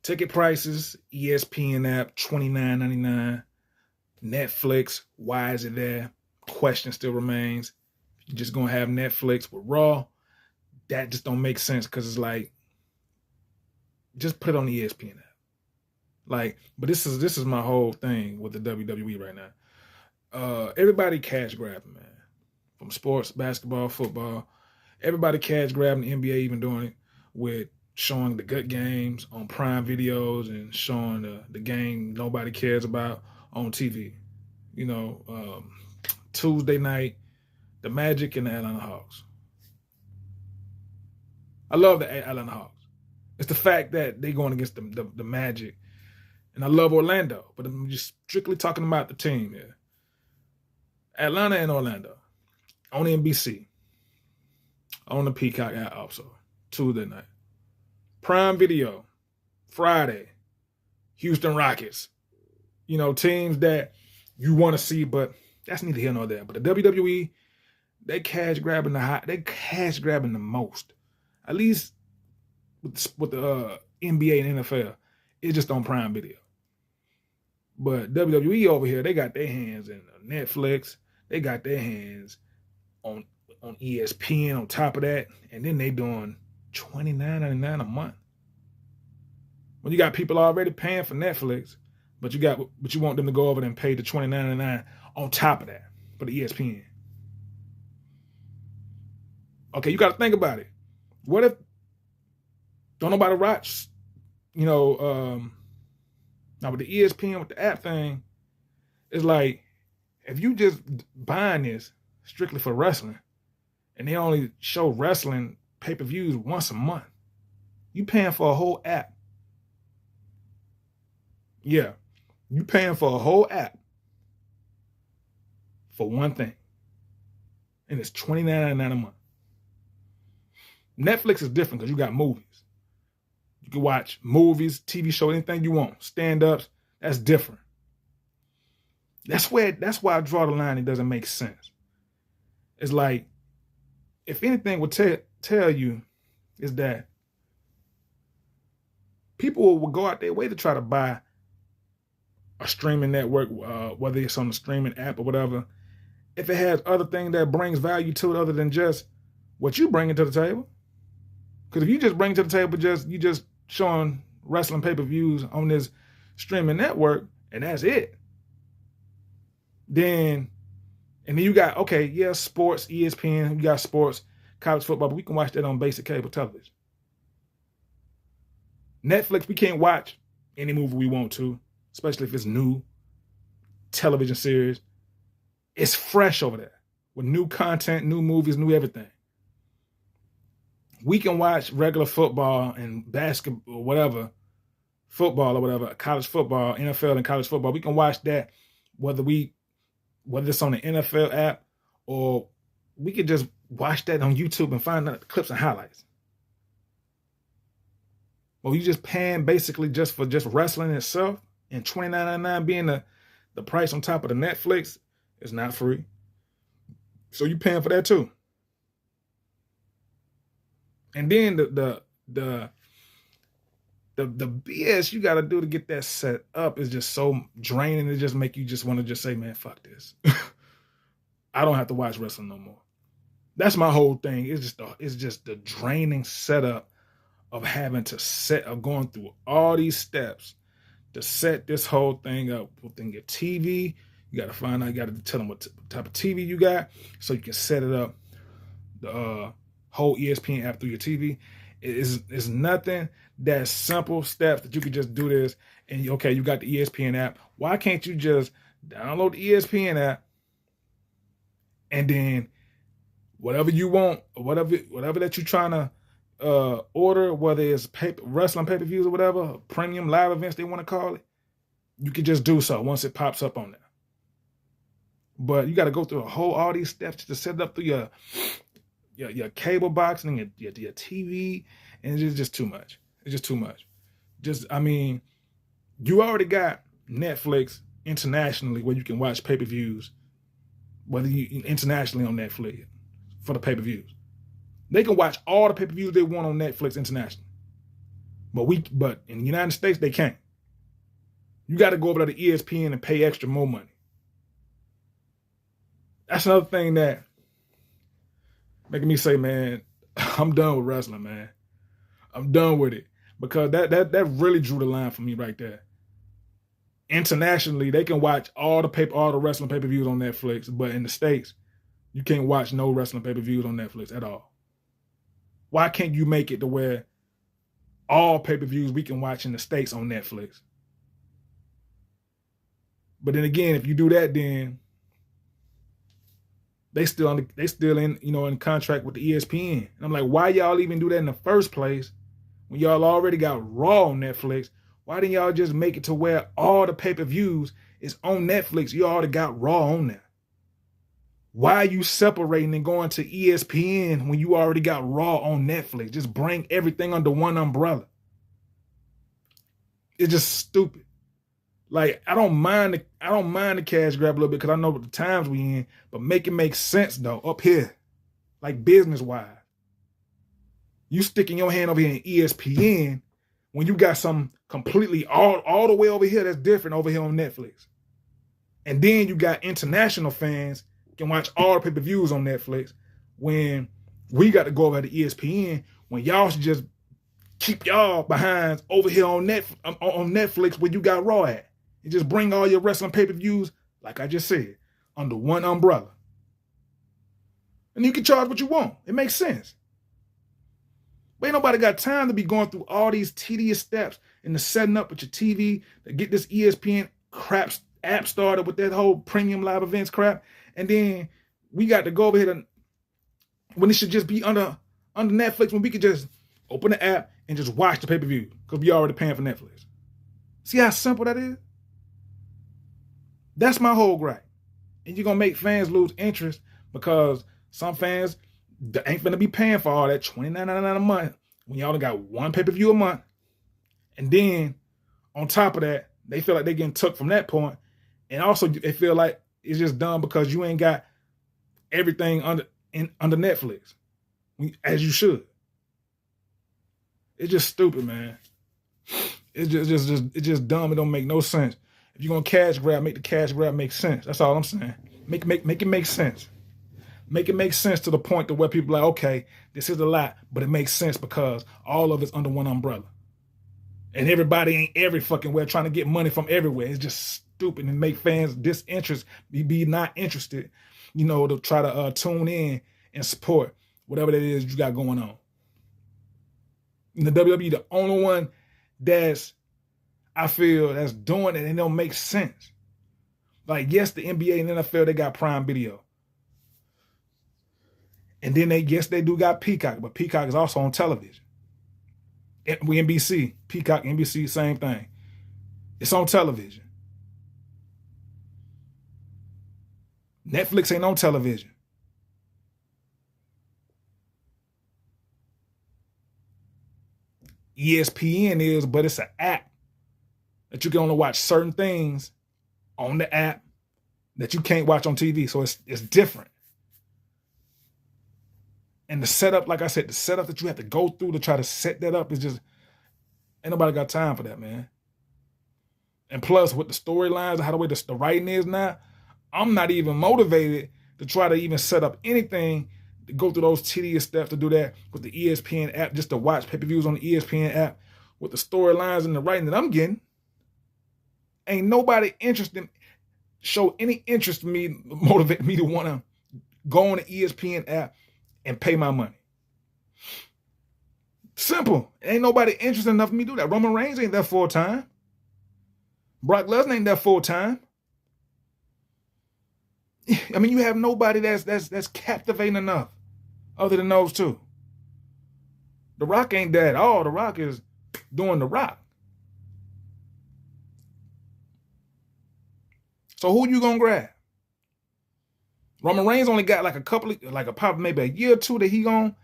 Ticket prices, ESPN app, $29.99. Netflix, why is it there? Question still remains. You're just gonna have Netflix with Raw. That just don't make sense because it's like, just put it on the ESPN app. Like, but this is my whole thing with the WWE right now. Everybody cash grabbing, man. From sports, basketball, football. Everybody cash grabbing. The NBA even doing it with showing the good games on Prime videos and showing the game nobody cares about on TV. You know, Tuesday night, the Magic and the Atlanta Hawks. I love the Atlanta Hawks. It's the fact that they're going against the Magic. And I love Orlando, but I'm just strictly talking about the team here. Atlanta and Orlando on NBC, on the Peacock app also, Tuesday night. Prime Video, Friday, Houston Rockets. You know, teams that you want to see, but that's neither here nor there. But the WWE, they cash grabbing the most. At least with the NBA and NFL, it's just on Prime Video. But WWE over here, they got their hands in Netflix. They got their hands on ESPN on top of that. And then they doing $29.99 a month. When you got people already paying for Netflix, but you want them to go over there and pay the $29.99 on top of that for the ESPN. Okay, you got to think about it. What if don't nobody watch, now with the ESPN, with the app thing, it's like, if you just buying this strictly for wrestling, and they only show wrestling pay-per-views once a month, you paying for a whole app. Yeah, you paying for a whole app for one thing. And it's $29.99 a month. Netflix is different because you got movies. You can watch movies, TV show, anything you want. Stand-ups, that's different. That's why I draw the line. It doesn't make sense. It's like, if anything would tell you is that people will go out their way to try to buy a streaming network, whether it's on the streaming app or whatever, if it has other things that brings value to it other than just what you bring to the table. Because if you just bring to the table you just showing wrestling pay-per-views on this streaming network and that's it, then you got, sports, ESPN, you got sports, college football, but we can watch that on basic cable television. Netflix, we can't watch any movie we want to, especially if it's new television series. It's fresh over there with new content, new movies, new everything. We can watch regular football and basketball, whatever, football or whatever, college football, NFL and college football. We can watch that whether it's on the NFL app or we could just watch that on YouTube and find out the clips and highlights. Well, you just paying basically just for wrestling itself, and $29.99 being the price on top of the Netflix is not free. So you paying for that too. And then the BS you got to do to get that set up is just so draining. It just make you just want to just say, man, fuck this. I don't have to watch wrestling no more. That's my whole thing. It's just the draining setup of having to going through all these steps to set this whole thing up within your TV. You got to find out, you got to tell them what type of TV you got so you can set it up, the whole ESPN app through your TV. It's nothing that simple steps that you can just do this and you got the ESPN app. Why can't you just download the ESPN app and then whatever you want, whatever that you're trying to order, whether it's wrestling pay-per-views or whatever, premium live events they want to call it, you can just do so once it pops up on there. But you got to go through all these steps to set it up through your cable box and your TV, and it's just too much. It's just too much. You already got Netflix internationally where you can watch pay-per-views, whether you internationally on Netflix for the pay-per-views. They can watch all the pay-per-views they want on Netflix internationally. But in the United States, they can't. You got to go over to the ESPN and pay extra more money. That's another thing that making me say, man, I'm done with wrestling, man. I'm done with it. Because that really drew the line for me right there. Internationally, they can watch all the wrestling pay-per-views on Netflix, but in the States, you can't watch no wrestling pay-per-views on Netflix at all. Why can't you make it to where all pay-per-views we can watch in the States on Netflix? But then again, if you do that, then they still in in contract with the ESPN. And I'm like, why y'all even do that in the first place when y'all already got Raw on Netflix? Why didn't y'all just make it to where all the pay-per-views is on Netflix? You already got Raw on there. Why are you separating and going to ESPN when you already got Raw on Netflix? Just bring everything under one umbrella. It's just stupid. Like, I don't mind the cash grab a little bit because I know what the times we in, but make it make sense though, up here. Like business-wise. You sticking your hand over here in ESPN when you got some completely all the way over here that's different over here on Netflix. And then you got international fans can watch all the pay-per-views on Netflix when we got to go over to ESPN when y'all should just keep y'all behinds over here on Netflix where you got Raw at. And just bring all your wrestling pay-per-views, like I just said, under one umbrella. And you can charge what you want. It makes sense. But ain't nobody got time to be going through all these tedious steps in the setting up with your TV to get this ESPN crap app started with that whole premium live events crap. And then we got to go over here when it should just be under Netflix, when we could just open the app and just watch the pay-per-view because we already paying for Netflix. See how simple that is? That's my whole gripe. And you're going to make fans lose interest because some fans ain't going to be paying for all that $29.99 a month when y'all got one pay-per-view a month. And then on top of that, they feel like they're getting took from that point. And also they feel like it's just done because you ain't got everything under Netflix as you should. It's just stupid, man. It's just dumb. It don't make no sense. If you're gonna cash grab, make the cash grab make sense. That's all I'm saying. Make it make sense. Make it make sense to the point to where people are like, okay, this is a lot, but it makes sense because all of it's under one umbrella. And everybody ain't every fucking where trying to get money from everywhere. It's just stupid and make fans disinterest, be not interested, to try to tune in and support whatever that is you got going on. And the WWE, the only one I feel that's doing it and it don't make sense. Like, yes, the NBA and NFL, they got Prime Video. And then they do got Peacock, but Peacock is also on television. We NBC, Peacock, NBC, same thing. It's on television. Netflix ain't on television. ESPN is, but it's an app that you can only watch certain things on the app that you can't watch on TV. So it's different. And the setup, like I said, the setup that you have to go through to try to set that up is just, ain't nobody got time for that, man. And plus, with the storylines and how the way the writing is now, I'm not even motivated to try to even set up anything to go through those tedious steps to do that with the ESPN app, just to watch pay-per-views on the ESPN app with the storylines and the writing that I'm getting. Ain't nobody interested, show any interest in me, motivate me to want to go on the ESPN app and pay my money. Simple. Ain't nobody interested enough for me to do that. Roman Reigns ain't there full time. Brock Lesnar ain't there full time. I mean, you have nobody that's captivating enough other than those two. The Rock ain't there at all. The Rock is doing The Rock. So who you gonna grab? Roman Reigns only got like probably maybe a year or two that he gonna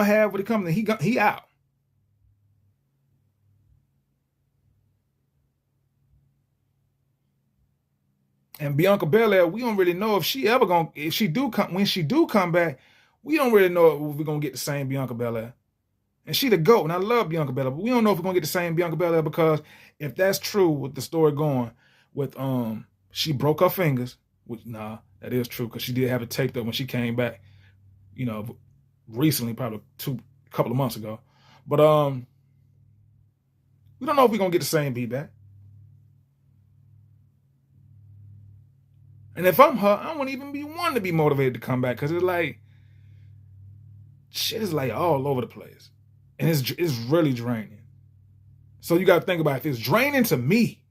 have when it comes. He out. And Bianca Belair, we don't really know if when she do come back, we don't really know if we're gonna get the same Bianca Belair And she the GOAT, and I love Bianca Belair, but we don't know if we're gonna get the same Bianca Belair, because if that's true with the story going with she broke her fingers, which that is true, because she did have it taped up when she came back, recently, probably a couple of months ago. But we don't know if we're gonna get the same beat back. And if I'm her, I wouldn't even be one to be motivated to come back, because it's like shit is like all over the place. And it's really draining. So you got to think about it. If it's draining to me,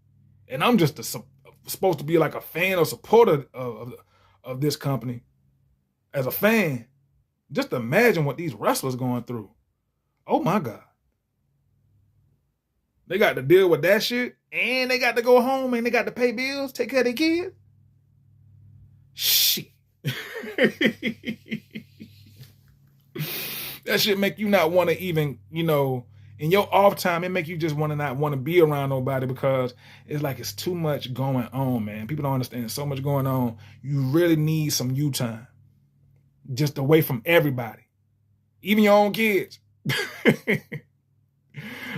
and I'm just supposed to be like a fan or supporter of this company, as a fan, just imagine what these wrestlers going through. Oh my God. They got to deal with that shit, and they got to go home, and they got to pay bills, take care of their kids. Shit. That shit make you not want to even, in your off time, it make you just not want to be around nobody, because it's like it's too much going on, man. People don't understand. There's so much going on. You really need some you time. Just away from everybody. Even your own kids.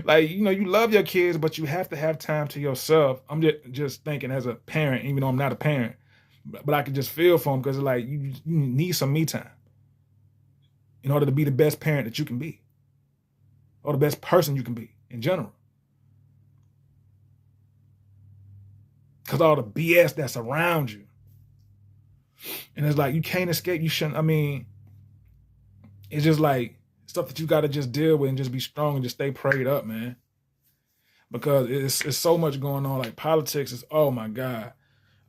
Like, you love your kids, but you have to have time to yourself. I'm just thinking as a parent, even though I'm not a parent, but I can just feel for them, because it's like you need some me time in order to be the best parent that you can be, or the best person you can be in general. Because all the BS that's around you. And it's like, you can't escape. You shouldn't. It's just like stuff that you got to just deal with and just be strong and just stay prayed up, man. Because it's so much going on. Like politics is, oh my God.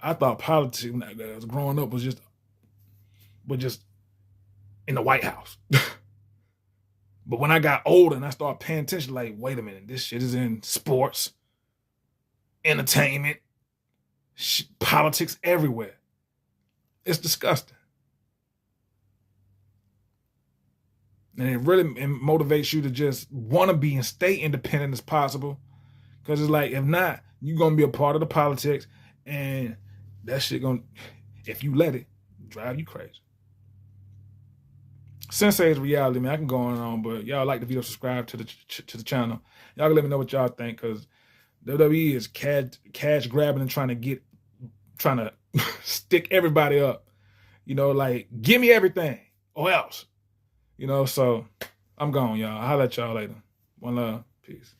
I thought politics when I was growing up was just in the White House. But when I got older and I started paying attention, like, wait a minute, this shit is in sports, entertainment, politics everywhere. It's disgusting. And it really motivates you to just want to be and stay independent as possible. Because it's like, if not, you're going to be a part of the politics, and that shit if you let it, drive you crazy. Sensei's reality, man. I can go on, but y'all like the video, subscribe to the channel. Y'all can let me know what y'all think, because WWE is cash grabbing and trying to stick everybody up. Like, give me everything or else. So I'm gone, y'all. I'll holler at y'all later. One love. Peace.